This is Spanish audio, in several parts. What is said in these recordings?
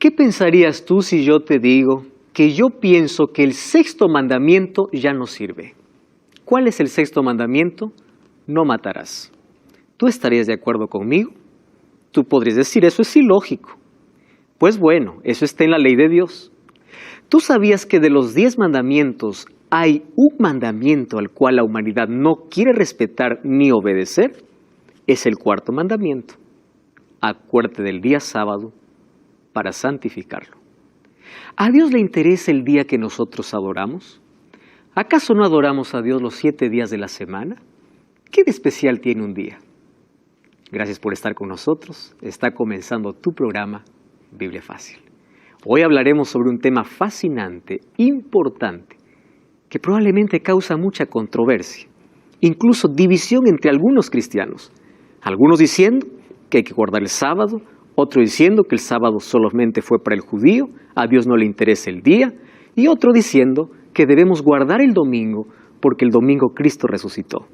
¿Qué pensarías tú si yo te digo que yo pienso que el sexto mandamiento ya no sirve? ¿Cuál es el sexto mandamiento? No matarás. ¿Tú estarías de acuerdo conmigo? Tú podrías decir, eso es ilógico. Pues bueno, eso está en la ley de Dios. ¿Tú sabías que de los 10 mandamientos hay un mandamiento al cual la humanidad no quiere respetar ni obedecer? Es el cuarto mandamiento. Acuérdate del día sábado para santificarlo. ¿A Dios le interesa el día que nosotros adoramos? ¿Acaso no adoramos a Dios los 7 días de la semana? ¿Qué de especial tiene un día? Gracias por estar con nosotros. Está comenzando tu programa Biblia Fácil. Hoy hablaremos sobre un tema fascinante, importante, que probablemente causa mucha controversia, incluso división entre algunos cristianos. Algunos diciendo que hay que guardar el sábado, otros diciendo que el sábado solamente fue para el judío, a Dios no le interesa el día, y otro diciendo que debemos guardar el domingo porque el domingo Cristo resucitó.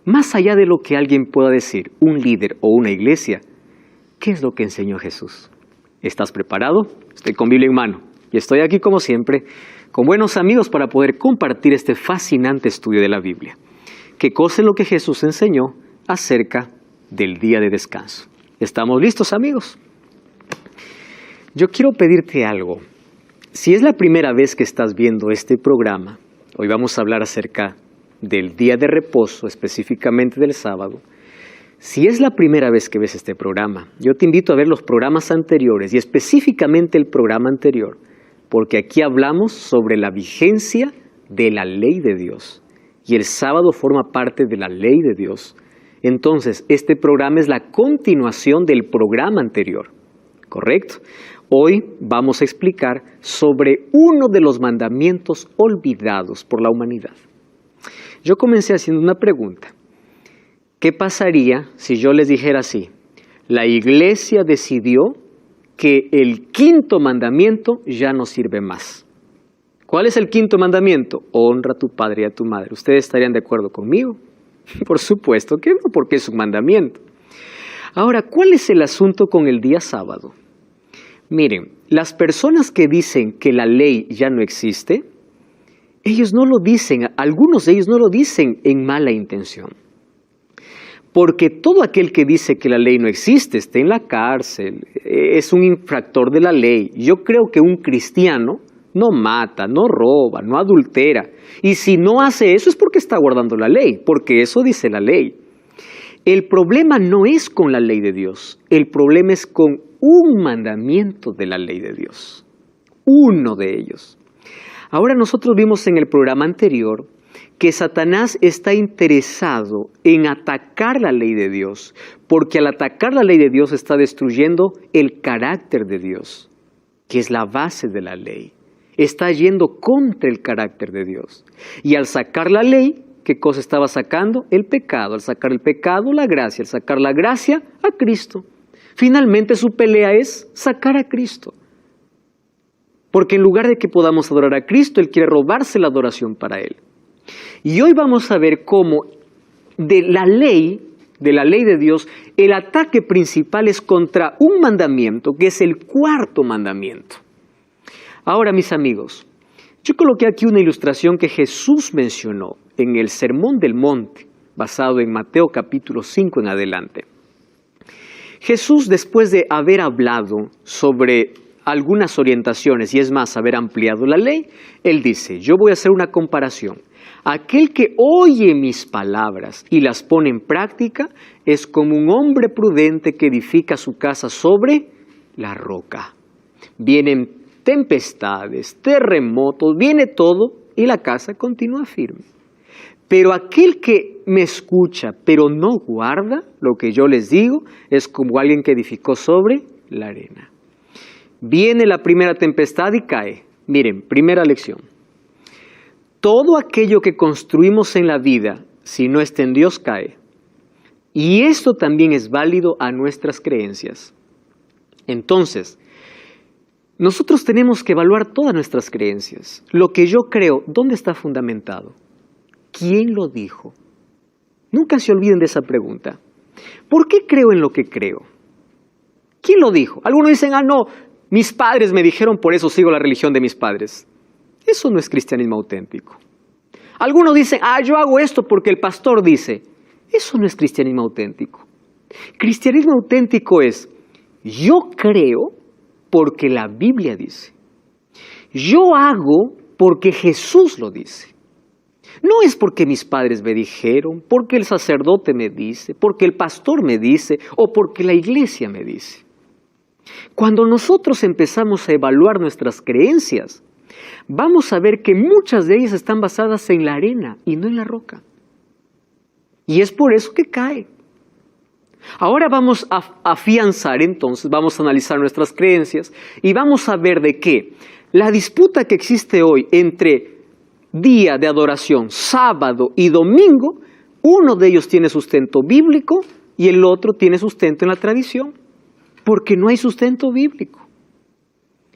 Más allá de lo que alguien pueda decir, un líder o una iglesia, ¿qué es lo que enseñó Jesús? ¿Estás preparado? Estoy con Biblia en mano y estoy aquí como siempre con buenos amigos para poder compartir este fascinante estudio de la Biblia. ¿Qué cosa es lo que Jesús enseñó acerca del día de descanso? ¿Estamos listos, amigos? Yo quiero pedirte algo. Si es la primera vez que estás viendo este programa, hoy vamos a hablar acerca del día de reposo, específicamente del sábado. Si es la primera vez que ves este programa, yo te invito a ver los programas anteriores y específicamente el programa anterior, porque aquí hablamos sobre la vigencia de la ley de Dios y el sábado forma parte de la ley de Dios. Entonces, este programa es la continuación del programa anterior, ¿correcto? Hoy vamos a explicar sobre uno de los mandamientos olvidados por la humanidad. Yo comencé haciendo una pregunta. ¿Qué pasaría si yo les dijera así? La iglesia decidió que el quinto mandamiento ya no sirve más. ¿Cuál es el quinto mandamiento? Honra a tu padre y a tu madre. ¿Ustedes estarían de acuerdo conmigo? Por supuesto que no, porque es un mandamiento. Ahora, ¿cuál es el asunto con el día sábado? Miren, las personas que dicen que la ley ya no existe, ellos no lo dicen, algunos de ellos no lo dicen en mala intención. Porque todo aquel que dice que la ley no existe está en la cárcel, es un infractor de la ley. Yo creo que un cristiano no mata, no roba, no adultera. Y si no hace eso es porque está guardando la ley, porque eso dice la ley. El problema no es con la ley de Dios, el problema es con un mandamiento de la ley de Dios. Uno de ellos. Ahora nosotros vimos en el programa anterior que Satanás está interesado en atacar la ley de Dios, porque al atacar la ley de Dios está destruyendo el carácter de Dios, que es la base de la ley. Está yendo contra el carácter de Dios. Y al sacar la ley, ¿qué cosa estaba sacando? El pecado. Al sacar el pecado, la gracia. Al sacar la gracia, a Cristo. Finalmente su pelea es sacar a Cristo. Porque en lugar de que podamos adorar a Cristo, Él quiere robarse la adoración para Él. Y hoy vamos a ver cómo de la ley de Dios, el ataque principal es contra un mandamiento, que es el cuarto mandamiento. Ahora, mis amigos, yo coloqué aquí una ilustración que Jesús mencionó en el Sermón del Monte, basado en Mateo capítulo 5 en adelante. Jesús, después de haber hablado sobre algunas orientaciones, y es más, haber ampliado la ley, Él dice, yo voy a hacer una comparación. Aquel que oye mis palabras y las pone en práctica es como un hombre prudente que edifica su casa sobre la roca. Vienen tempestades, terremotos, viene todo y la casa continúa firme. Pero aquel que me escucha pero no guarda lo que yo les digo es como alguien que edificó sobre la arena. Viene la primera tempestad y cae. Miren, primera lección. Todo aquello que construimos en la vida, si no está en Dios, cae. Y esto también es válido a nuestras creencias. Entonces, nosotros tenemos que evaluar todas nuestras creencias. Lo que yo creo, ¿dónde está fundamentado? ¿Quién lo dijo? Nunca se olviden de esa pregunta. ¿Por qué creo en lo que creo? ¿Quién lo dijo? Algunos dicen, no, Mis padres me dijeron, por eso sigo la religión de mis padres. Eso no es cristianismo auténtico. Algunos dicen, yo hago esto porque el pastor dice. Eso no es cristianismo auténtico. Cristianismo auténtico es, yo creo porque la Biblia dice. Yo hago porque Jesús lo dice. No es porque mis padres me dijeron, porque el sacerdote me dice, porque el pastor me dice o porque la iglesia me dice. Cuando nosotros empezamos a evaluar nuestras creencias, vamos a ver que muchas de ellas están basadas en la arena y no en la roca. Y es por eso que cae. Ahora vamos a afianzar entonces, vamos a analizar nuestras creencias y vamos a ver de qué la disputa que existe hoy entre día de adoración, sábado y domingo, uno de ellos tiene sustento bíblico y el otro tiene sustento en la tradición, porque no hay sustento bíblico.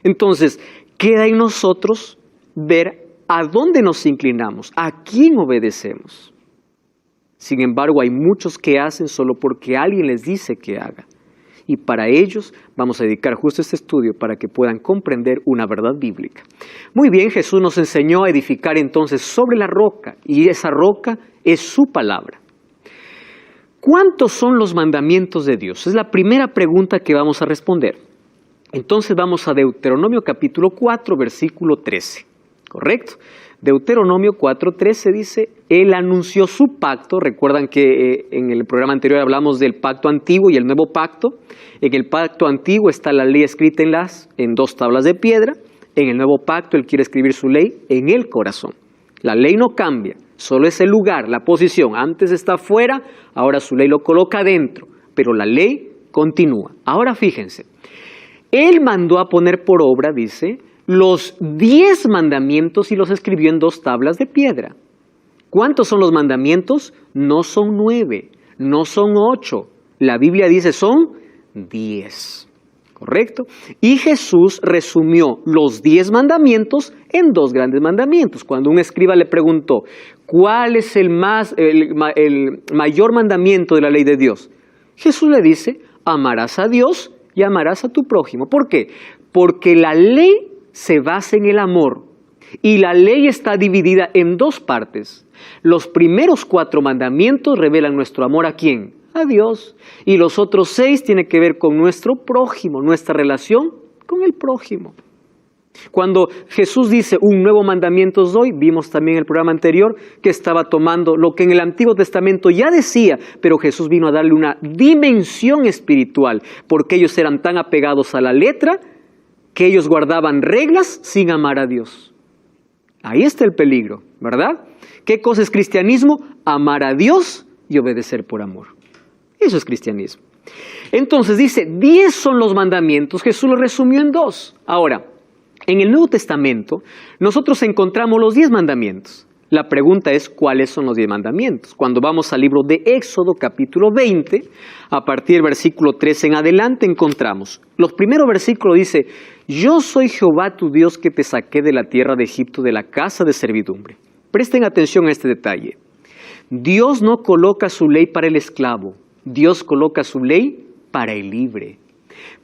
Entonces, queda en nosotros ver a dónde nos inclinamos, a quién obedecemos. Sin embargo, hay muchos que hacen solo porque alguien les dice que haga. Y para ellos vamos a dedicar justo este estudio para que puedan comprender una verdad bíblica. Muy bien, Jesús nos enseñó a edificar entonces sobre la roca, y esa roca es su palabra. ¿Cuántos son los mandamientos de Dios? Es la primera pregunta que vamos a responder. Entonces vamos a Deuteronomio capítulo 4, versículo 13. ¿Correcto? Deuteronomio 4:13 dice, Él anunció su pacto. Recuerdan que en el programa anterior hablamos del pacto antiguo y el nuevo pacto. En el pacto antiguo está la ley escrita en 2 tablas de piedra. En el nuevo pacto Él quiere escribir su ley en el corazón. La ley no cambia, solo es el lugar, la posición. Antes está afuera, ahora su ley lo coloca dentro, pero la ley continúa. Ahora fíjense, Él mandó a poner por obra, dice, los 10 mandamientos y los escribió en 2 tablas de piedra. ¿Cuántos son los mandamientos? No son 9, no son 8. La Biblia dice son 10. ¿Correcto? Y Jesús resumió los 10 mandamientos en 2 grandes mandamientos. Cuando un escriba le preguntó, ¿cuál es el mayor mandamiento de la ley de Dios? Jesús le dice, amarás a Dios y amarás a tu prójimo. ¿Por qué? Porque la ley se basa en el amor y la ley está dividida en 2 partes. Los primeros 4 mandamientos revelan nuestro amor ¿a quién? A Dios. Y los otros 6 tienen que ver con nuestro prójimo, nuestra relación con el prójimo. Cuando Jesús dice un nuevo mandamiento os doy, vimos también en el programa anterior que estaba tomando lo que en el Antiguo Testamento ya decía, pero Jesús vino a darle una dimensión espiritual, porque ellos eran tan apegados a la letra que ellos guardaban reglas sin amar a Dios. Ahí está el peligro, ¿verdad? ¿Qué cosa es cristianismo? Amar a Dios y obedecer por amor. Eso es cristianismo. Entonces dice, 10 son los mandamientos, Jesús los resumió en 2. Ahora, en el Nuevo Testamento, nosotros encontramos los 10 mandamientos. La pregunta es, ¿cuáles son los 10 mandamientos? Cuando vamos al libro de Éxodo, capítulo 20, a partir del versículo 13 en adelante, encontramos. Los primeros versículos dice, yo soy Jehová tu Dios que te saqué de la tierra de Egipto, de la casa de servidumbre. Presten atención a este detalle. Dios no coloca su ley para el esclavo, Dios coloca su ley para el libre.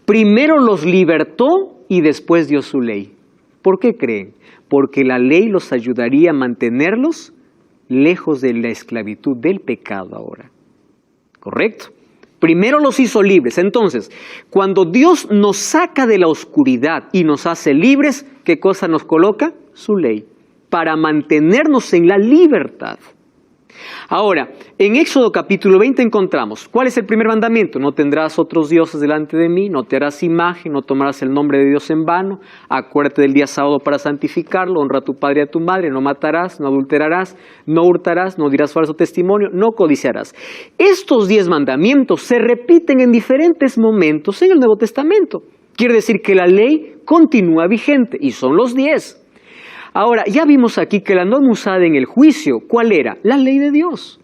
Primero los libertó y después dio su ley. ¿Por qué creen? Porque la ley los ayudaría a mantenerlos lejos de la esclavitud del pecado ahora. ¿Correcto? Primero los hizo libres. Entonces, cuando Dios nos saca de la oscuridad y nos hace libres, ¿qué cosa nos coloca? Su ley, para mantenernos en la libertad. Ahora, en Éxodo capítulo 20 encontramos, ¿cuál es el primer mandamiento? No tendrás otros dioses delante de mí, no te harás imagen, no tomarás el nombre de Dios en vano, acuérdate del día sábado para santificarlo, honra a tu padre y a tu madre, no matarás, no adulterarás, no hurtarás, no dirás falso testimonio, no codiciarás. Estos 10 mandamientos se repiten en diferentes momentos en el Nuevo Testamento. Quiere decir que la ley continúa vigente y son los 10. Ahora, ya vimos aquí que la norma usada en el juicio, ¿cuál era? La ley de Dios.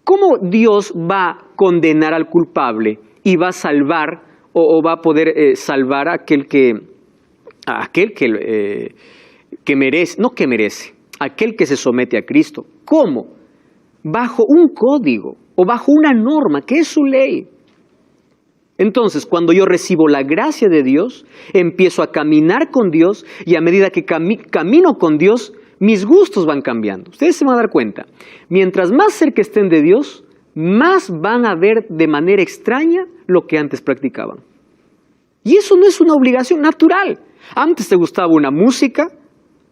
¿Cómo Dios va a condenar al culpable y va a salvar o va a poder salvar a aquel que merece, no que merece, aquel que se somete a Cristo? ¿Cómo? Bajo un código o bajo una norma que es su ley. Entonces, cuando yo recibo la gracia de Dios, empiezo a caminar con Dios y a medida que camino con Dios, mis gustos van cambiando. Ustedes se van a dar cuenta, mientras más cerca estén de Dios, más van a ver de manera extraña lo que antes practicaban. Y eso no es una obligación natural. Antes te gustaba una música,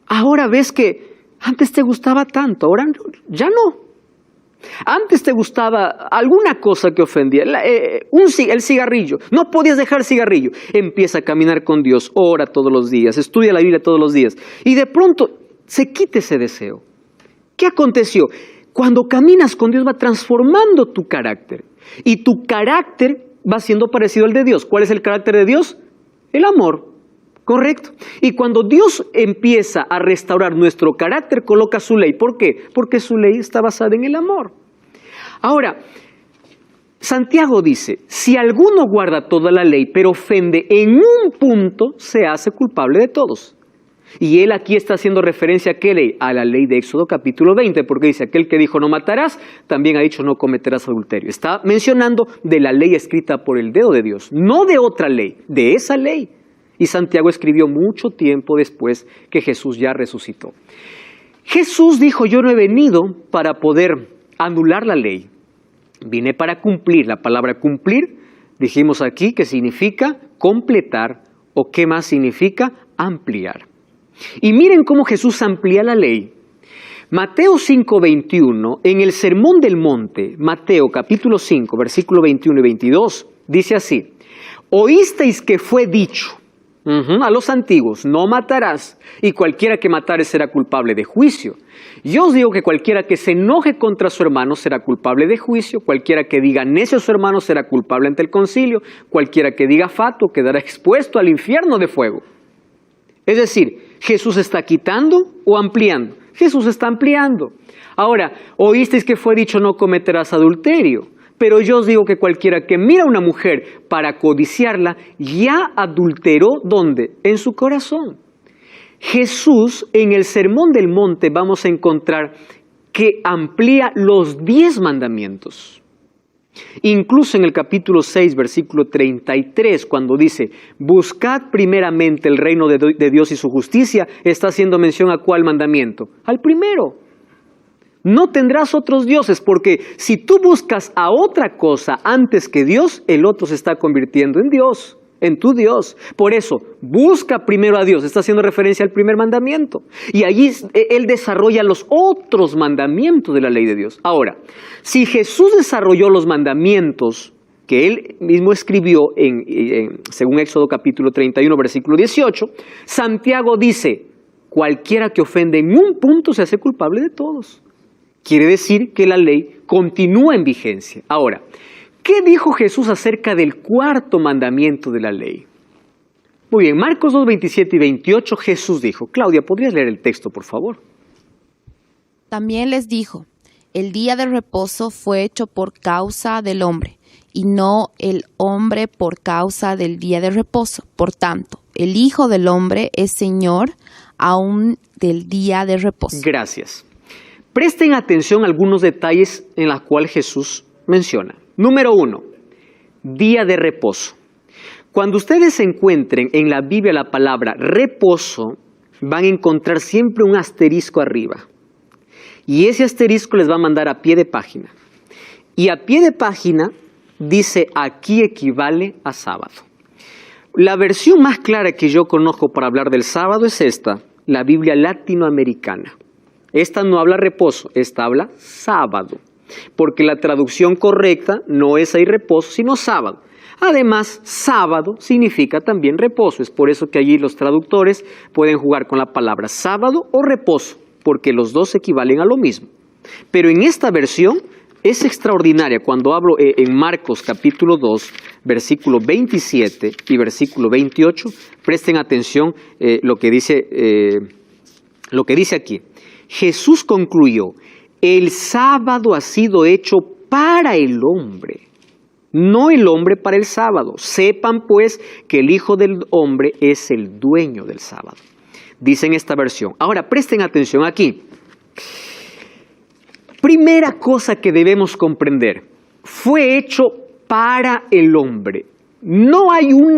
ahora ves que antes te gustaba tanto, ahora ya no. Antes te gustaba alguna cosa que ofendía, el cigarrillo, no podías dejar el cigarrillo. Empieza a caminar con Dios, ora todos los días, estudia la Biblia todos los días y de pronto se quita ese deseo. ¿Qué aconteció? Cuando caminas con Dios va transformando tu carácter y tu carácter va siendo parecido al de Dios. ¿Cuál es el carácter de Dios? El amor, correcto. Y cuando Dios empieza a restaurar nuestro carácter, coloca su ley. ¿Por qué? Porque su ley está basada en el amor. Ahora, Santiago dice, si alguno guarda toda la ley, pero ofende en un punto, se hace culpable de todos. Y él aquí está haciendo referencia a qué ley, a la ley de Éxodo capítulo 20, porque dice, aquel que dijo no matarás, también ha dicho no cometerás adulterio. Está mencionando de la ley escrita por el dedo de Dios, no de otra ley, de esa ley. Y Santiago escribió mucho tiempo después que Jesús ya resucitó. Jesús dijo, yo no he venido para poder anular la ley, vine para cumplir. La palabra cumplir, dijimos aquí que significa completar, o qué más significa ampliar. Y miren cómo Jesús amplía la ley. Mateo 5:21, en el Sermón del Monte, Mateo capítulo 5, versículo 21 y 22, dice así, oísteis que fue dicho a los antiguos, no matarás, y cualquiera que matare será culpable de juicio. Yo os digo que cualquiera que se enoje contra su hermano será culpable de juicio, cualquiera que diga necio a su hermano será culpable ante el concilio, cualquiera que diga fatuo quedará expuesto al infierno de fuego. Es decir, ¿Jesús está quitando o ampliando? Jesús está ampliando. Ahora, oísteis que fue dicho no cometerás adulterio, pero yo os digo que cualquiera que mira a una mujer para codiciarla, ya adulteró, ¿dónde? En su corazón. Jesús, en el Sermón del Monte, vamos a encontrar que amplía los 10 mandamientos. Incluso en el capítulo 6, versículo 33, cuando dice, buscad primeramente el reino de Dios y su justicia, está haciendo mención a ¿cuál mandamiento? Al primero. No tendrás otros dioses, porque si tú buscas a otra cosa antes que Dios, el otro se está convirtiendo en Dios, en tu Dios. Por eso, busca primero a Dios, está haciendo referencia al primer mandamiento. Y allí Él desarrolla los otros mandamientos de la ley de Dios. Ahora, si Jesús desarrolló los mandamientos que Él mismo escribió según Éxodo capítulo 31, versículo 18, Santiago dice, cualquiera que ofende en un punto se hace culpable de todos. Quiere decir que la ley continúa en vigencia. Ahora, ¿qué dijo Jesús acerca del cuarto mandamiento de la ley? Muy bien, Marcos 2, 27 y 28, Jesús dijo, Claudia, ¿podrías leer el texto, por favor? También les dijo, el día de reposo fue hecho por causa del hombre, y no el hombre por causa del día de reposo. Por tanto, el Hijo del Hombre es Señor aún del día de reposo. Gracias. Presten atención a algunos detalles en los cuales Jesús menciona. Número 1, día de reposo. Cuando ustedes encuentren en la Biblia la palabra reposo, van a encontrar siempre un asterisco arriba. Y ese asterisco les va a mandar a pie de página. Y a pie de página dice, aquí equivale a sábado. La versión más clara que yo conozco para hablar del sábado es esta, la Biblia latinoamericana. Esta no habla reposo, esta habla sábado. Porque la traducción correcta no es ahí reposo, sino sábado. Además, sábado significa también reposo. Es por eso que allí los traductores pueden jugar con la palabra sábado o reposo, porque los dos equivalen a lo mismo. Pero en esta versión es extraordinaria. Cuando hablo en Marcos capítulo 2, versículo 27 y versículo 28, presten atención lo que dice aquí. Jesús concluyó, el sábado ha sido hecho para el hombre, no el hombre para el sábado. Sepan pues que el Hijo del Hombre es el dueño del sábado. Dice en esta versión. Ahora presten atención aquí. Primera cosa que debemos comprender, fue hecho para el hombre. No hay un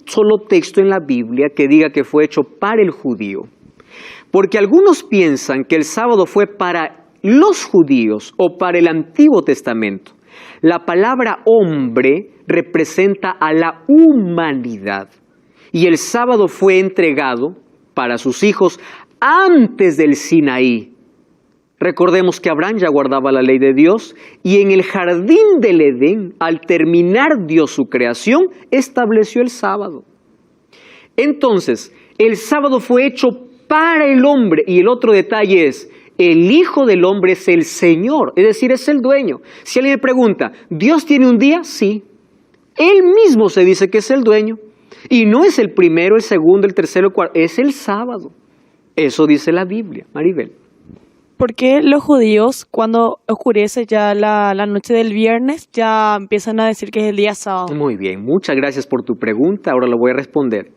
solo texto en la Biblia que diga que fue hecho para el judío. Porque algunos piensan que el sábado fue para los judíos o para el Antiguo Testamento. La palabra hombre representa a la humanidad. Y el sábado fue entregado para sus hijos antes del Sinaí. Recordemos que Abraham ya guardaba la ley de Dios y en el jardín del Edén, al terminar Dios su creación, estableció el sábado. Entonces, el sábado fue hecho para el hombre y el otro detalle es, el Hijo del Hombre es el Señor, es decir, es el dueño. Si alguien me pregunta, ¿Dios tiene un día? Sí. Él mismo se dice que es el dueño. Y no es el primero, el segundo, el tercero, el cuarto, es el sábado. Eso dice la Biblia, Maribel. ¿Por qué los judíos, cuando oscurece ya la noche del viernes, ya empiezan a decir que es el día sábado? Muy bien, muchas gracias por tu pregunta, ahora lo voy a responder.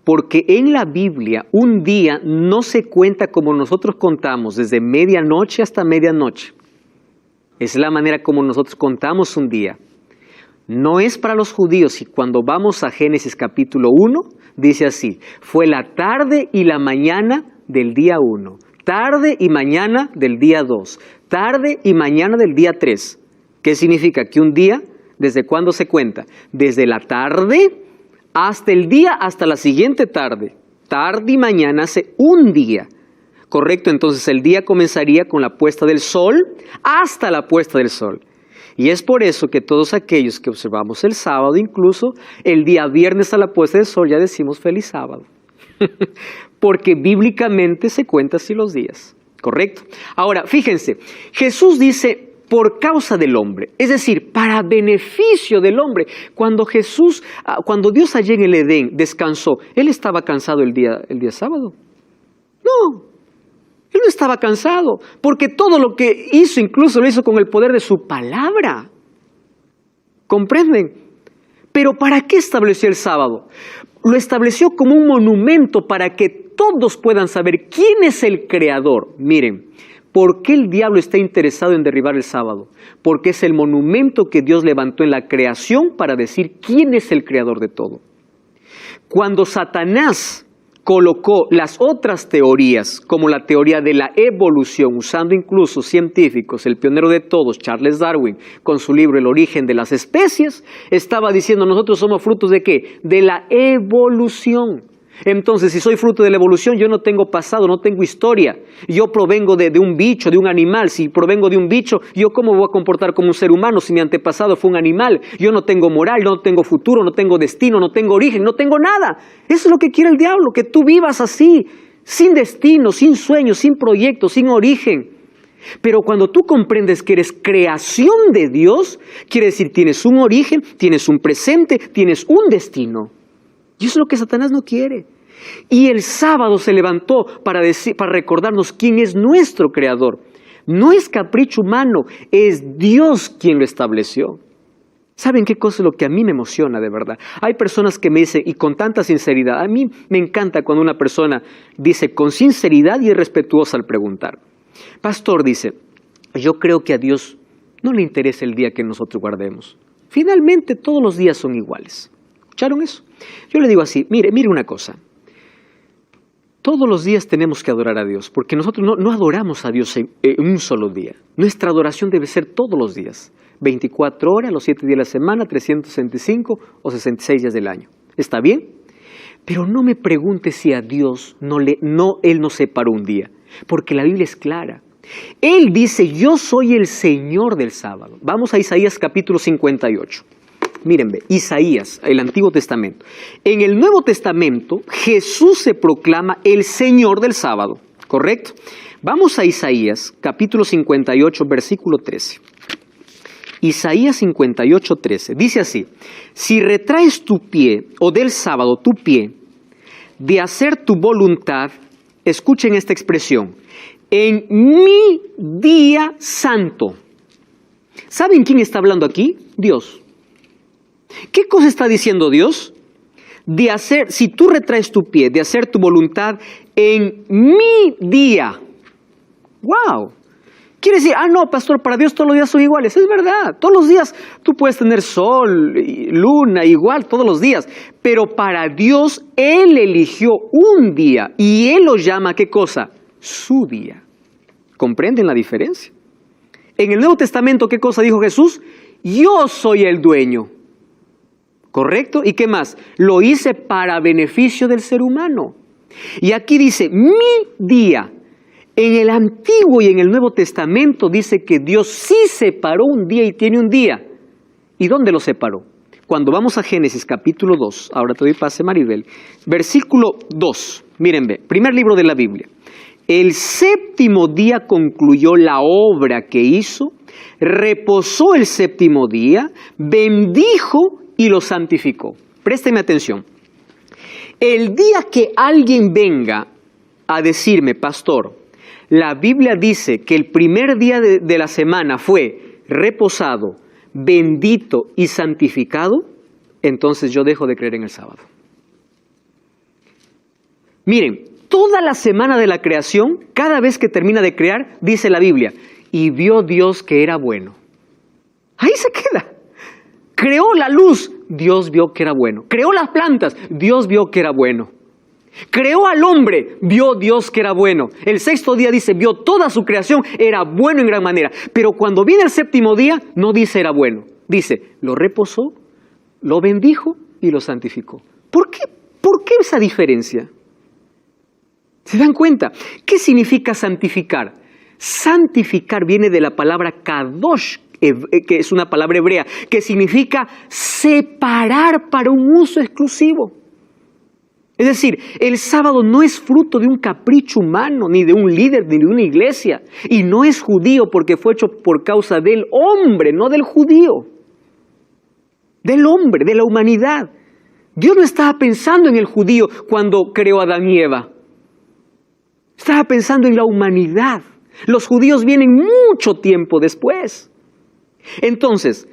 Porque en la Biblia un día no se cuenta como nosotros contamos, desde medianoche hasta medianoche. Es la manera como nosotros contamos un día. No es para los judíos y cuando vamos a Génesis capítulo 1, dice así, fue la tarde y la mañana del día 1. Tarde y mañana del día 2, tarde y mañana del día 3. ¿Qué significa? Que un día, ¿desde cuándo se cuenta? Desde la tarde hasta el día, hasta la siguiente tarde. Tarde y mañana hace un día. ¿Correcto? Entonces el día comenzaría con la puesta del sol hasta la puesta del sol. Y es por eso que todos aquellos que observamos el sábado, incluso el día viernes a la puesta del sol, ya decimos feliz sábado. Porque bíblicamente se cuenta así los días, ¿correcto? Ahora, fíjense, Jesús dice por causa del hombre, es decir, para beneficio del hombre. Cuando Dios allí en el Edén descansó, ¿Él estaba cansado el día sábado? No, Él no estaba cansado, porque todo lo que hizo, incluso lo hizo con el poder de su palabra. ¿Comprenden? Pero ¿para qué estableció el sábado? Lo estableció como un monumento para que todos puedan saber quién es el creador. Miren, ¿por qué el diablo está interesado en derribar el sábado? Porque es el monumento que Dios levantó en la creación para decir quién es el creador de todo. Cuando Satanás colocó las otras teorías, como la teoría de la evolución, usando incluso científicos, el pionero de todos, Charles Darwin, con su libro El origen de las especies, estaba diciendo, nosotros somos frutos ¿de qué? De la evolución. Entonces, si soy fruto de la evolución, yo no tengo pasado, no tengo historia. Yo provengo de un bicho, de un animal. Si provengo de un bicho, ¿yo cómo voy a comportar como un ser humano si mi antepasado fue un animal? Yo no tengo moral, no tengo futuro, no tengo destino, no tengo origen, no tengo nada. Eso es lo que quiere el diablo, que tú vivas así, sin destino, sin sueño, sin proyecto, sin origen. Pero cuando tú comprendes que eres creación de Dios, quiere decir tienes un origen, tienes un presente, tienes un destino. Y eso es lo que Satanás no quiere. Y el sábado se levantó para recordarnos quién es nuestro creador. No es capricho humano, es Dios quien lo estableció. ¿Saben qué cosa es lo que a mí me emociona de verdad? Hay personas que me dicen, y con tanta sinceridad, a mí me encanta cuando una persona dice con sinceridad y es respetuosa al preguntar. Pastor dice, yo creo que a Dios no le interesa el día que nosotros guardemos. Finalmente todos los días son iguales. ¿Escucharon eso? Yo le digo así, mire una cosa. Todos los días tenemos que adorar a Dios, porque nosotros no adoramos a Dios en un solo día. Nuestra adoración debe ser todos los días, 24 horas, los 7 días de la semana, 365 o 66 días del año. ¿Está bien? Pero no me pregunte si a Dios Él no separó un día, porque la Biblia es clara. Él dice, yo soy el Señor del sábado. Vamos a Isaías capítulo 58. Mírenme, Isaías, el Antiguo Testamento. En el Nuevo Testamento, Jesús se proclama el Señor del sábado, ¿correcto? Vamos a Isaías, capítulo 58, versículo 13. Isaías 58, 13. Dice así, si retraes tu pie, o del sábado tu pie, de hacer tu voluntad, escuchen esta expresión, en mi día santo. ¿Saben quién está hablando aquí? Dios. ¿Qué cosa está diciendo Dios? De hacer, si tú retraes tu pie, de hacer tu voluntad en mi día. ¡Wow! Quiere decir, no, pastor, para Dios todos los días son iguales. Es verdad, todos los días tú puedes tener sol, luna, igual, todos los días. Pero para Dios, Él eligió un día y Él lo llama, ¿qué cosa? Su día. ¿Comprenden la diferencia? En el Nuevo Testamento, ¿qué cosa dijo Jesús? Yo soy el dueño. ¿Correcto? ¿Y qué más? Lo hice para beneficio del ser humano. Y aquí dice, mi día. En el Antiguo y en el Nuevo Testamento dice que Dios sí separó un día y tiene un día. ¿Y dónde lo separó? Cuando vamos a Génesis capítulo 2, ahora te doy pase, Maribel, versículo 2, miren, primer libro de la Biblia. El séptimo día concluyó la obra que hizo, reposó el séptimo día, bendijo y lo santificó. Présteme atención. El día que alguien venga a decirme, pastor, la Biblia dice que el primer día de la semana fue reposado, bendito y santificado, entonces yo dejo de creer en el sábado. Miren, toda la semana de la creación, cada vez que termina de crear, dice la Biblia, y vio Dios que era bueno. Ahí se queda. Creó la luz, Dios vio que era bueno. Creó las plantas, Dios vio que era bueno. Creó al hombre, vio Dios que era bueno. El sexto día dice, vio toda su creación, era bueno en gran manera. Pero cuando viene el séptimo día, no dice era bueno. Dice, lo reposó, lo bendijo y lo santificó. ¿Por qué esa diferencia? ¿Se dan cuenta? ¿Qué significa santificar? Santificar viene de la palabra kadosh, que es una palabra hebrea, que significa separar para un uso exclusivo. Es decir, el sábado no es fruto de un capricho humano, ni de un líder, ni de una iglesia. Y no es judío porque fue hecho por causa del hombre, no del judío. Del hombre, de la humanidad. Dios no estaba pensando en el judío cuando creó a Adán y Eva. Estaba pensando en la humanidad. Los judíos vienen mucho tiempo después. Entonces,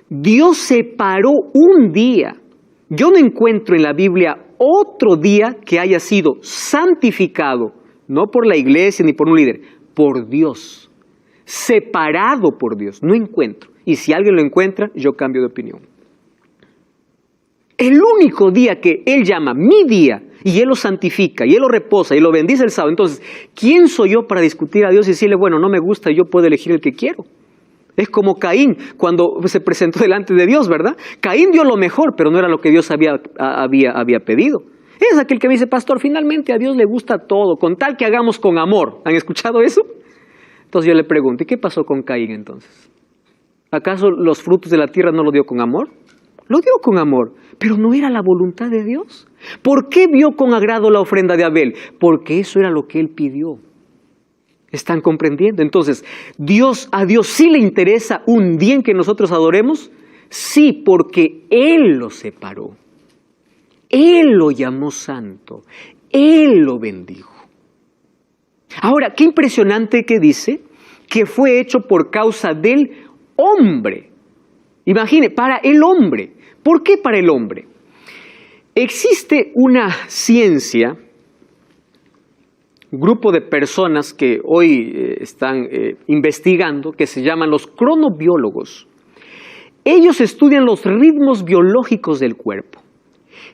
Dios separó un día. Yo no encuentro en la Biblia otro día que haya sido santificado, no por la iglesia ni por un líder, por Dios. Separado por Dios. No encuentro. Y si alguien lo encuentra, yo cambio de opinión. El único día que Él llama mi día, y Él lo santifica, y Él lo reposa, y lo bendice el sábado. Entonces, ¿quién soy yo para discutir a Dios y decirle, bueno, no me gusta, yo puedo elegir el que quiero? Es como Caín cuando se presentó delante de Dios, ¿verdad? Caín dio lo mejor, pero no era lo que Dios había pedido. Es aquel que me dice, pastor, finalmente a Dios le gusta todo, con tal que hagamos con amor. ¿Han escuchado eso? Entonces yo le pregunto, ¿y qué pasó con Caín entonces? ¿Acaso los frutos de la tierra no lo dio con amor? Lo dio con amor, pero no era la voluntad de Dios. ¿Por qué vio con agrado la ofrenda de Abel? Porque eso era lo que él pidió. ¿Están comprendiendo? Entonces, ¿a Dios sí le interesa un día en que nosotros adoremos? Sí, porque Él lo separó. Él lo llamó santo. Él lo bendijo. Ahora, qué impresionante que dice que fue hecho por causa del hombre. Imagine, para el hombre. ¿Por qué para el hombre? Existe una ciencia, un grupo de personas que hoy están investigando, que se llaman los cronobiólogos. Ellos estudian los ritmos biológicos del cuerpo.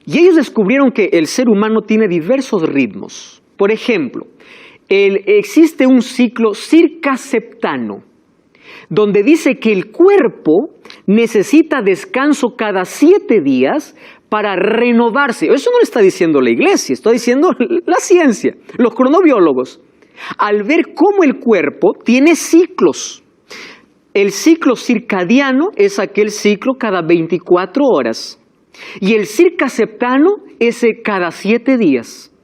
Y ellos descubrieron que el ser humano tiene diversos ritmos. Por ejemplo, existe un ciclo circaseptano, donde dice que el cuerpo necesita descanso cada 7 días para renovarse. Eso no lo está diciendo la iglesia, está diciendo la ciencia, los cronobiólogos. Al ver cómo el cuerpo tiene ciclos. El ciclo circadiano es aquel ciclo cada 24 horas. Y el circaseptano es cada 7 días.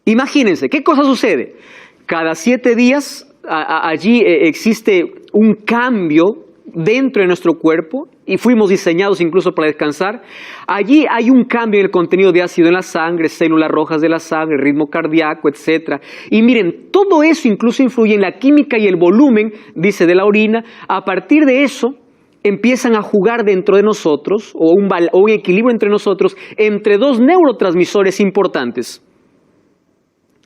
Imagínense, ¿qué cosa sucede? Cada 7 días allí existe un cambio dentro de nuestro cuerpo y fuimos diseñados incluso para descansar. Allí hay un cambio en el contenido de ácido en la sangre, células rojas de la sangre, ritmo cardíaco, etc. Y miren, todo eso incluso influye en la química y el volumen, dice, de la orina. A partir de eso empiezan a jugar dentro de nosotros, o un equilibrio entre nosotros, entre 2 neurotransmisores importantes.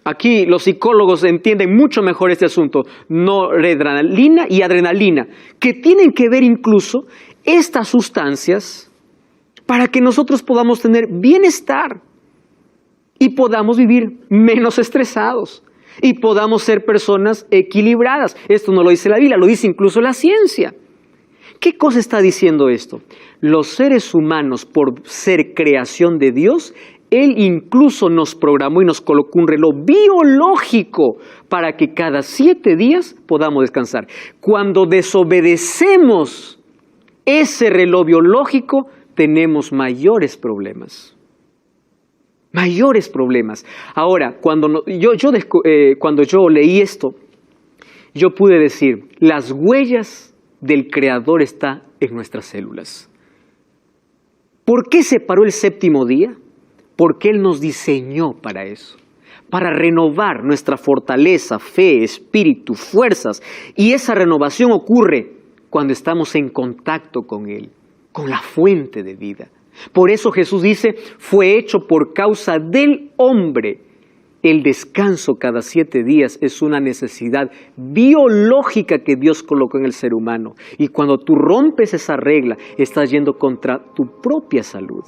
Aquí los psicólogos entienden mucho mejor este asunto, noradrenalina y adrenalina, que tienen que ver incluso estas sustancias para que nosotros podamos tener bienestar y podamos vivir menos estresados y podamos ser personas equilibradas. Esto no lo dice la Biblia, lo dice incluso la ciencia. ¿Qué cosa está diciendo esto? Los seres humanos, por ser creación de Dios, Él incluso nos programó y nos colocó un reloj biológico para que cada 7 días podamos descansar. Cuando desobedecemos ese reloj biológico, tenemos mayores problemas. Mayores problemas. Ahora, cuando yo leí esto, yo pude decir, las huellas del Creador están en nuestras células. ¿Por qué separó el 7º día? Porque Él nos diseñó para eso, para renovar nuestra fortaleza, fe, espíritu, fuerzas. Y esa renovación ocurre cuando estamos en contacto con Él, con la fuente de vida. Por eso Jesús dice, fue hecho por causa del hombre. El descanso cada 7 días es una necesidad biológica que Dios colocó en el ser humano. Y cuando tú rompes esa regla, estás yendo contra tu propia salud.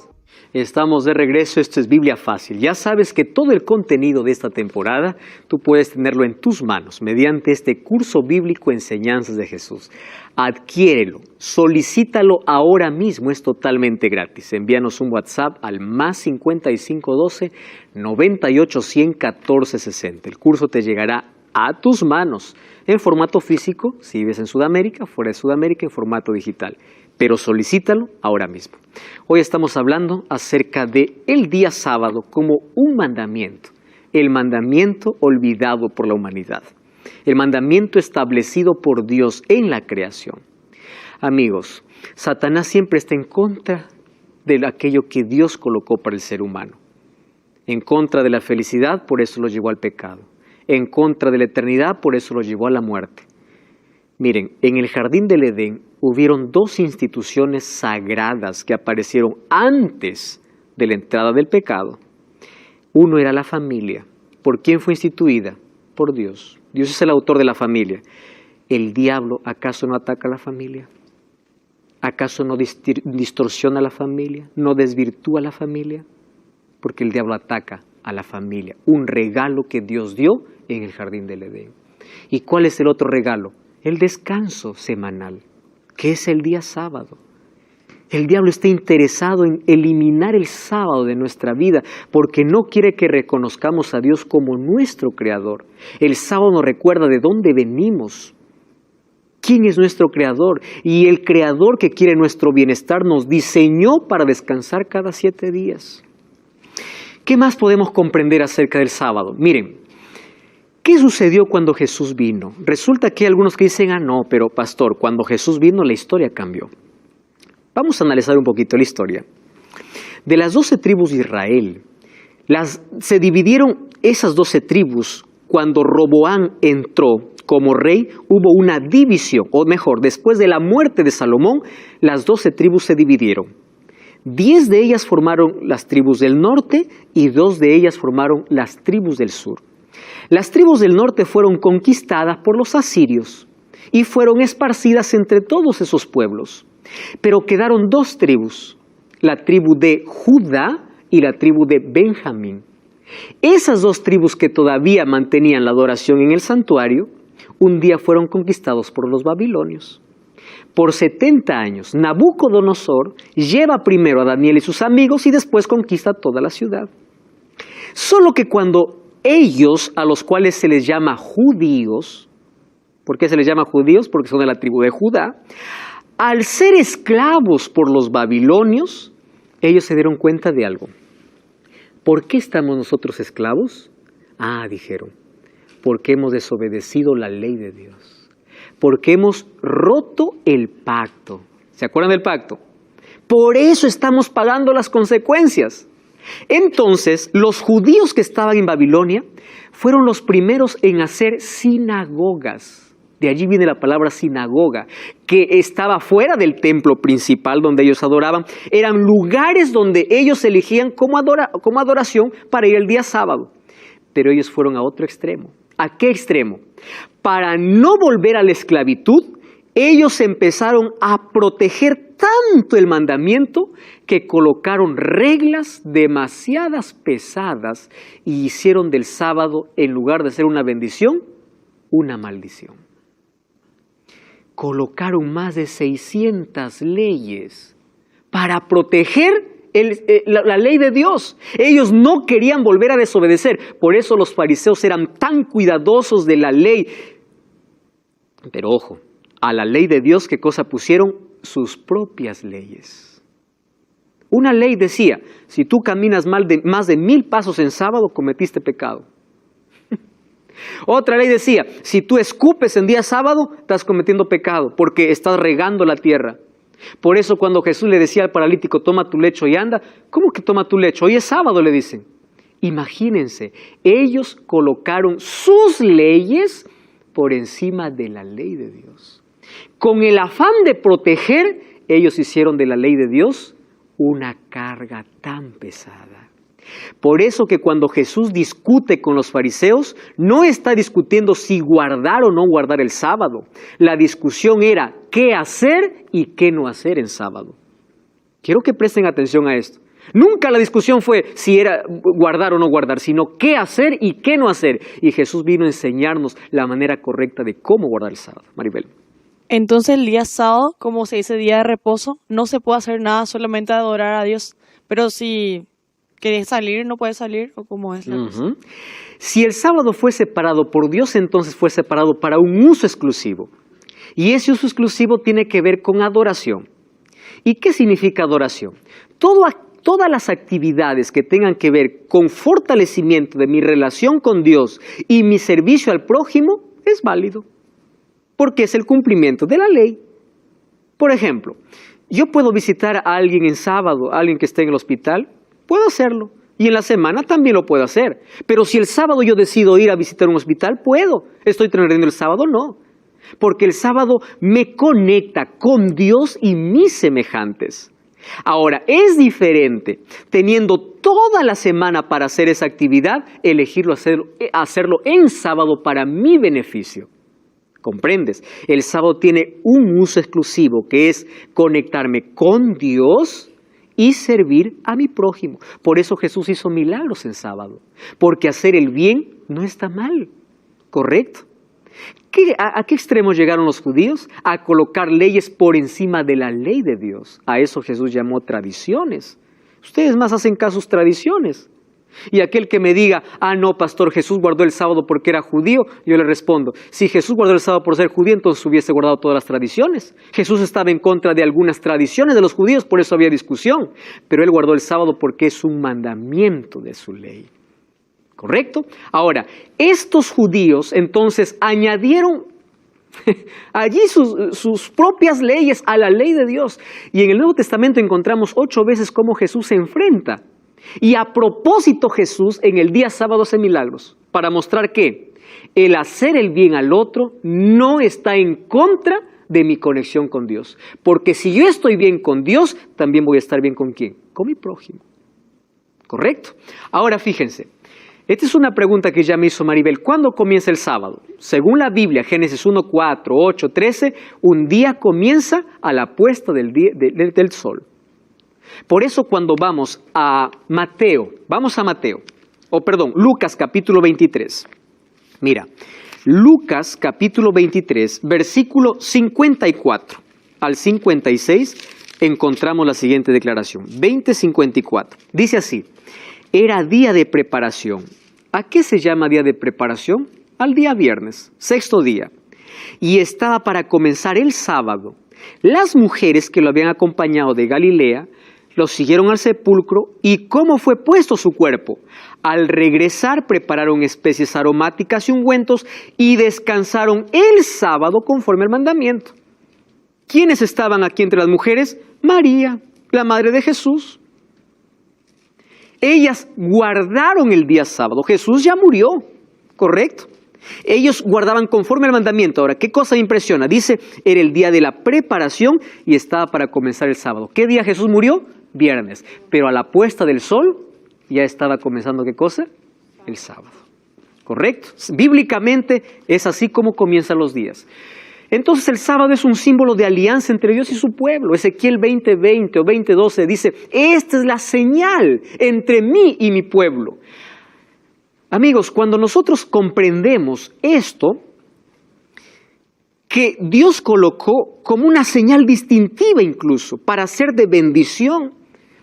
Estamos de regreso, esto es Biblia Fácil. Ya sabes que todo el contenido de esta temporada tú puedes tenerlo en tus manos mediante este curso bíblico Enseñanzas de Jesús. Adquiérelo, solicítalo ahora mismo, es totalmente gratis. Envíanos un WhatsApp al +5512 98 100 14 60. El curso te llegará a tus manos en formato físico, si vives en Sudamérica, fuera de Sudamérica, en formato digital. Pero solicítalo ahora mismo. Hoy estamos hablando acerca de el día sábado como un mandamiento, el mandamiento olvidado por la humanidad, el mandamiento establecido por Dios en la creación. Amigos, Satanás siempre está en contra de aquello que Dios colocó para el ser humano, en contra de la felicidad, por eso lo llevó al pecado, en contra de la eternidad, por eso lo llevó a la muerte. Miren, en el jardín del Edén hubieron 2 instituciones sagradas que aparecieron antes de la entrada del pecado. Uno era la familia. ¿Por quién fue instituida? Por Dios. Dios es el autor de la familia. ¿El diablo acaso no ataca a la familia? ¿Acaso no distorsiona a la familia? ¿No desvirtúa a la familia? Porque el diablo ataca a la familia. Un regalo que Dios dio en el jardín del Edén. ¿Y cuál es el otro regalo? El descanso semanal, que es el día sábado. El diablo está interesado en eliminar el sábado de nuestra vida porque no quiere que reconozcamos a Dios como nuestro creador. El sábado nos recuerda de dónde venimos, quién es nuestro creador. Y el creador que quiere nuestro bienestar nos diseñó para descansar cada 7 días. ¿Qué más podemos comprender acerca del sábado? Miren, ¿qué sucedió cuando Jesús vino? Resulta que hay algunos que dicen, no, pero pastor, cuando Jesús vino la historia cambió. Vamos a analizar un poquito la historia. De las 12 tribus de Israel, se dividieron esas 12 tribus cuando Roboam entró como rey, hubo una división, o mejor, después de la muerte de Salomón, las 12 tribus se dividieron. 10 de ellas formaron las tribus del norte y 2 de ellas formaron las tribus del sur. Las tribus del norte fueron conquistadas por los asirios y fueron esparcidas entre todos esos pueblos. Pero quedaron 2 tribus, la tribu de Judá y la tribu de Benjamín. Esas 2 tribus que todavía mantenían la adoración en el santuario, un día fueron conquistados por los babilonios. Por 70 años, Nabucodonosor lleva primero a Daniel y sus amigos y después conquista toda la ciudad. Solo que cuando ellos, a los cuales se les llama judíos, ¿por qué se les llama judíos? Porque son de la tribu de Judá. Al ser esclavos por los babilonios, ellos se dieron cuenta de algo. ¿Por qué estamos nosotros esclavos? Dijeron, porque hemos desobedecido la ley de Dios. Porque hemos roto el pacto. ¿Se acuerdan del pacto? Por eso estamos pagando las consecuencias. Entonces, los judíos que estaban en Babilonia fueron los primeros en hacer sinagogas. De allí viene la palabra sinagoga, que estaba fuera del templo principal donde ellos adoraban. Eran lugares donde ellos elegían como adoración para ir el día sábado. Pero ellos fueron a otro extremo. ¿A qué extremo? Para no volver a la esclavitud, ellos empezaron a proteger tanto el mandamiento que colocaron reglas demasiadas pesadas y hicieron del sábado, en lugar de ser una bendición, una maldición. Colocaron más de 600 leyes para proteger la ley de Dios. Ellos no querían volver a desobedecer. Por eso los fariseos eran tan cuidadosos de la ley. Pero ojo, a la ley de Dios, ¿qué cosa pusieron? Sus propias leyes. Una ley decía, si tú caminas más de 1000 pasos en sábado, cometiste pecado. Otra ley decía, si tú escupes en día sábado, estás cometiendo pecado, porque estás regando la tierra. Por eso cuando Jesús le decía al paralítico, toma tu lecho y anda, ¿cómo que toma tu lecho? Hoy es sábado, le dicen. Imagínense, ellos colocaron sus leyes por encima de la ley de Dios. Con el afán de proteger, ellos hicieron de la ley de Dios una carga tan pesada. Por eso que cuando Jesús discute con los fariseos, no está discutiendo si guardar o no guardar el sábado. La discusión era qué hacer y qué no hacer en sábado. Quiero que presten atención a esto. Nunca la discusión fue si era guardar o no guardar, sino qué hacer y qué no hacer. Y Jesús vino a enseñarnos la manera correcta de cómo guardar el sábado. Maribel. Entonces el día sábado, como se dice día de reposo, no se puede hacer nada, solamente adorar a Dios. Pero si querés salir, no puedes salir, ¿o cómo es la cosa? Si el sábado fue separado por Dios, entonces fue separado para un uso exclusivo. Y ese uso exclusivo tiene que ver con adoración. ¿Y qué significa adoración? Todas las actividades que tengan que ver con fortalecimiento de mi relación con Dios y mi servicio al prójimo es válido, porque es el cumplimiento de la ley. Por ejemplo, yo puedo visitar a alguien en sábado, a alguien que esté en el hospital, puedo hacerlo. Y en la semana también lo puedo hacer. Pero si el sábado yo decido ir a visitar un hospital, puedo. ¿Estoy teniendo el sábado? No. Porque el sábado me conecta con Dios y mis semejantes. Ahora, es diferente, teniendo toda la semana para hacer esa actividad, elegirlo hacerlo en sábado para mi beneficio. ¿Comprendes? El sábado tiene un uso exclusivo, que es conectarme con Dios y servir a mi prójimo. Por eso Jesús hizo milagros en sábado, porque hacer el bien no está mal, ¿correcto? ¿A qué extremo llegaron los judíos? A colocar leyes por encima de la ley de Dios. A eso Jesús llamó tradiciones. Ustedes más hacen caso a sus tradiciones. Y aquel que me diga, no, pastor, Jesús guardó el sábado porque era judío, yo le respondo, si Jesús guardó el sábado por ser judío, entonces hubiese guardado todas las tradiciones. Jesús estaba en contra de algunas tradiciones de los judíos, por eso había discusión. Pero él guardó el sábado porque es un mandamiento de su ley. ¿Correcto? Ahora, estos judíos entonces añadieron allí sus propias leyes a la ley de Dios. Y en el Nuevo Testamento encontramos 8 veces cómo Jesús se enfrenta. Y a propósito Jesús en el día sábado hace milagros para mostrar que el hacer el bien al otro no está en contra de mi conexión con Dios. Porque si yo estoy bien con Dios, también voy a estar bien con ¿quién? Con mi prójimo. ¿Correcto? Ahora fíjense. Esta es una pregunta que ya me hizo Maribel. ¿Cuándo comienza el sábado? Según la Biblia, Génesis 1, 4, 8, 13, un día comienza a la puesta del sol. Por eso cuando vamos a Lucas capítulo 23. Mira, Lucas capítulo 23, versículo 54 al 56, encontramos la siguiente declaración. 20:54. Dice así. Era día de preparación. ¿A qué se llama día de preparación? Al día viernes, 6º día. Y estaba para comenzar el sábado. Las mujeres que lo habían acompañado de Galilea lo siguieron al sepulcro. ¿Y cómo fue puesto su cuerpo? Al regresar prepararon especies aromáticas y ungüentos y descansaron el sábado conforme al mandamiento. ¿Quiénes estaban aquí entre las mujeres? María, la madre de Jesús. Ellas guardaron el día sábado. Jesús ya murió, ¿correcto? Ellos guardaban conforme al mandamiento. Ahora, ¿qué cosa me impresiona? Dice, era el día de la preparación y estaba para comenzar el sábado. ¿Qué día Jesús murió? Viernes. Pero a la puesta del sol ya estaba comenzando, ¿qué cosa? El sábado. ¿correcto? Bíblicamente es así como comienzan los días. Entonces el sábado es un símbolo de alianza entre Dios y su pueblo. Ezequiel 20:20 o 20:12 dice, esta es la señal entre mí y mi pueblo. Amigos, cuando nosotros comprendemos esto, que Dios colocó como una señal distintiva incluso para ser de bendición,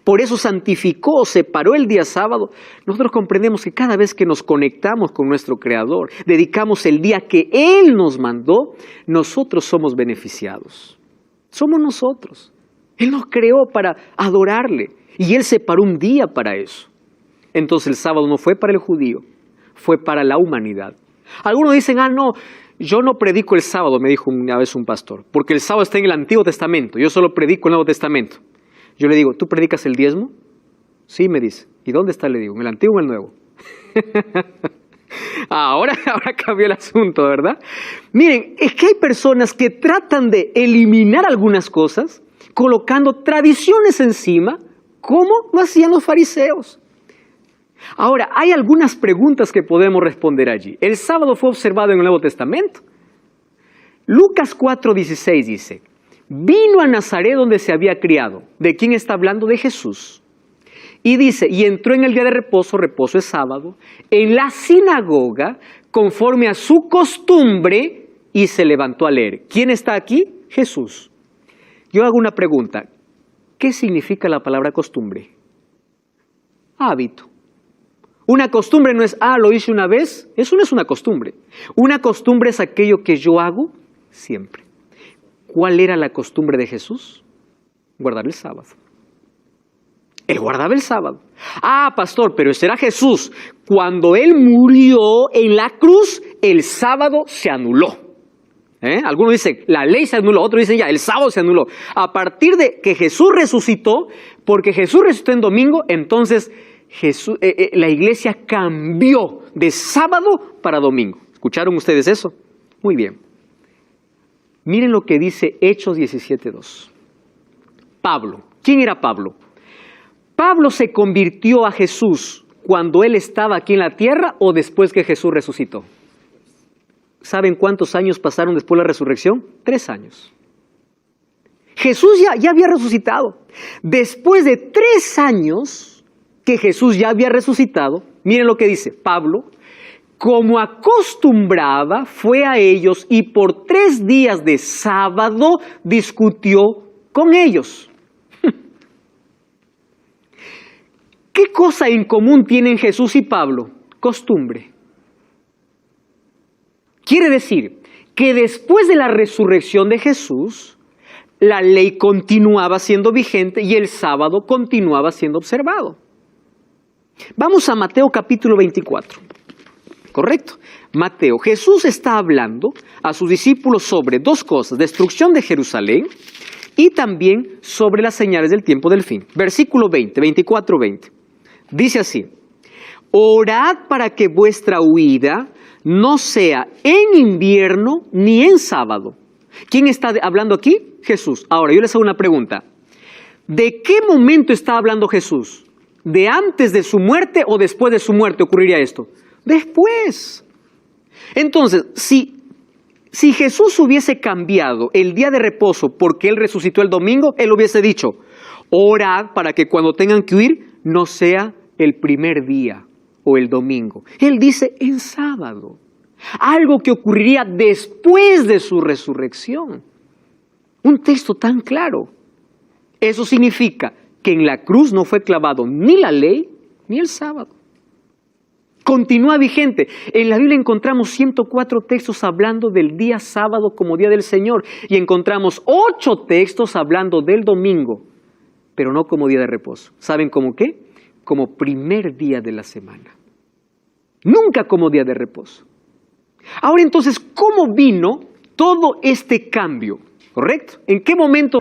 por eso santificó, separó el día sábado, nosotros comprendemos que cada vez que nos conectamos con nuestro Creador, dedicamos el día que Él nos mandó, nosotros somos beneficiados. Somos nosotros. Él nos creó para adorarle y Él separó un día para eso. Entonces el sábado no fue para el judío, fue para la humanidad. Algunos dicen, no, yo no predico el sábado, me dijo una vez un pastor, porque el sábado está en el Antiguo Testamento, yo solo predico el Nuevo Testamento. Yo le digo, ¿tú predicas el diezmo? Sí, me dice. ¿Y dónde está? Le digo, ¿en el Antiguo o en el Nuevo? Ahora cambió el asunto, ¿verdad? Miren, es que hay personas que tratan de eliminar algunas cosas, colocando tradiciones encima, como lo hacían los fariseos. Ahora, hay algunas preguntas que podemos responder allí. El sábado fue observado en el Nuevo Testamento. Lucas 4:16 dice, vino a Nazaret donde se había criado. ¿De quién está hablando? De Jesús. Y dice, y entró en el día de reposo, reposo es sábado, en la sinagoga, conforme a su costumbre, y se levantó a leer. ¿Quién está aquí? Jesús. Yo hago una pregunta. ¿Qué significa la palabra costumbre? Hábito. Una costumbre no es, lo hice una vez. Eso no es una costumbre. Una costumbre es aquello que yo hago siempre. ¿Cuál era la costumbre de Jesús? Guardar el sábado. Él guardaba el sábado. Pastor, pero ese era Jesús. Cuando Él murió en la cruz, el sábado se anuló. Algunos dicen, la ley se anuló. Otros dicen, el sábado se anuló. A partir de que Jesús resucitó, porque Jesús resucitó en domingo, entonces la iglesia cambió de sábado para domingo. ¿Escucharon ustedes eso? Muy bien. Miren lo que dice Hechos 17:2. Pablo. ¿Quién era Pablo? ¿Pablo se convirtió a Jesús cuando él estaba aquí en la tierra o después que Jesús resucitó? ¿Saben cuántos años pasaron después de la resurrección? 3 años. Jesús ya había resucitado. Después de 3 años que Jesús ya había resucitado, miren lo que dice Pablo, como acostumbraba, fue a ellos y por 3 días de sábado discutió con ellos. ¿Qué cosa en común tienen Jesús y Pablo? Costumbre. Quiere decir que después de la resurrección de Jesús, la ley continuaba siendo vigente y el sábado continuaba siendo observado. Vamos a Mateo capítulo 24. ¿Correcto? Mateo, Jesús está hablando a sus discípulos sobre 2 cosas, destrucción de Jerusalén y también sobre las señales del tiempo del fin. Versículo 24:20. Dice así, orad para que vuestra huida no sea en invierno ni en sábado. ¿Quién está hablando aquí? Jesús. Ahora, yo les hago una pregunta. ¿De qué momento está hablando Jesús? ¿De antes de su muerte o después de su muerte ocurriría esto? Después. Entonces, si Jesús hubiese cambiado el día de reposo porque Él resucitó el domingo, Él hubiese dicho, orad para que cuando tengan que huir no sea el primer día o el domingo. Él dice en sábado. Algo que ocurriría después de su resurrección. Un texto tan claro. Eso significa que en la cruz no fue clavado ni la ley ni el sábado. Continúa vigente. En la Biblia encontramos 104 textos hablando del día sábado como día del Señor y encontramos 8 textos hablando del domingo, pero no como día de reposo. ¿Saben cómo qué? Como primer día de la semana. Nunca como día de reposo. Ahora entonces, ¿cómo vino todo este cambio? ¿Correcto? ¿En qué momento?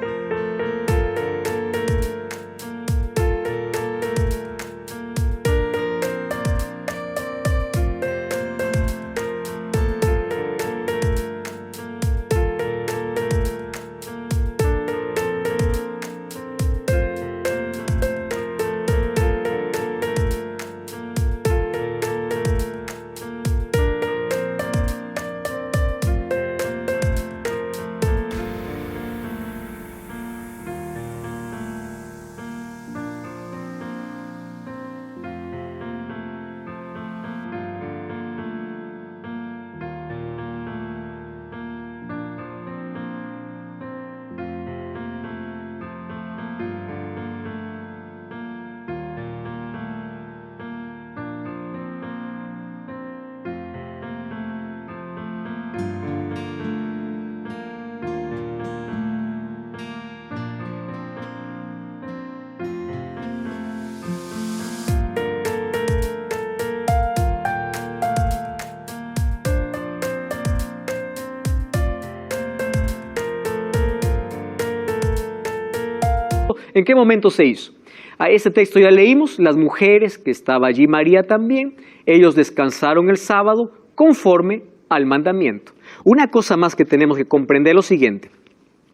¿En qué momento se hizo? A ese texto ya leímos, las mujeres, que estaba allí María también, ellos descansaron el sábado conforme al mandamiento. Una cosa más que tenemos que comprender es lo siguiente.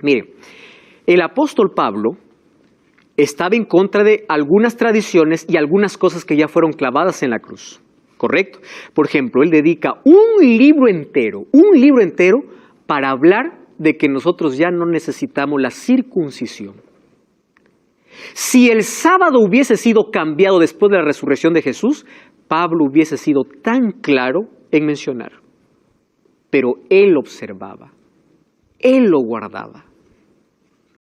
Mire, el apóstol Pablo estaba en contra de algunas tradiciones y algunas cosas que ya fueron clavadas en la cruz, ¿correcto? Por ejemplo, él dedica un libro entero para hablar de que nosotros ya no necesitamos la circuncisión. Si el sábado hubiese sido cambiado después de la resurrección de Jesús, Pablo hubiese sido tan claro en mencionar. Pero él observaba, él lo guardaba.